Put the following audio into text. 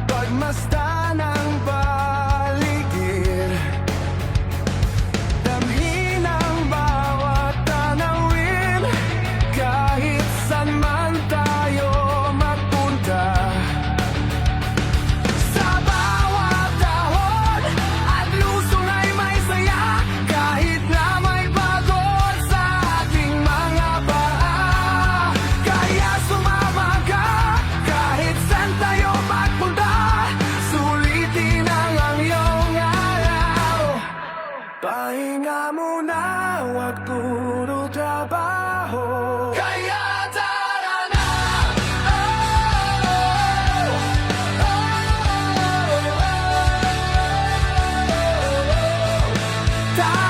Pagmasdan ang paligid, damhin ang bawat tanawin, kahit saan man tayo magpunta. Sa bawat dahon at lusong ay may saya, kahit na may pagod sa ating mga paa. Kaya sumama ka, kahit saan tayo magpunta. Sulitin ang iyong araw, pahinga muna, huwag puro trabaho. Kaya tara na, oh, oh, oh, oh, oh.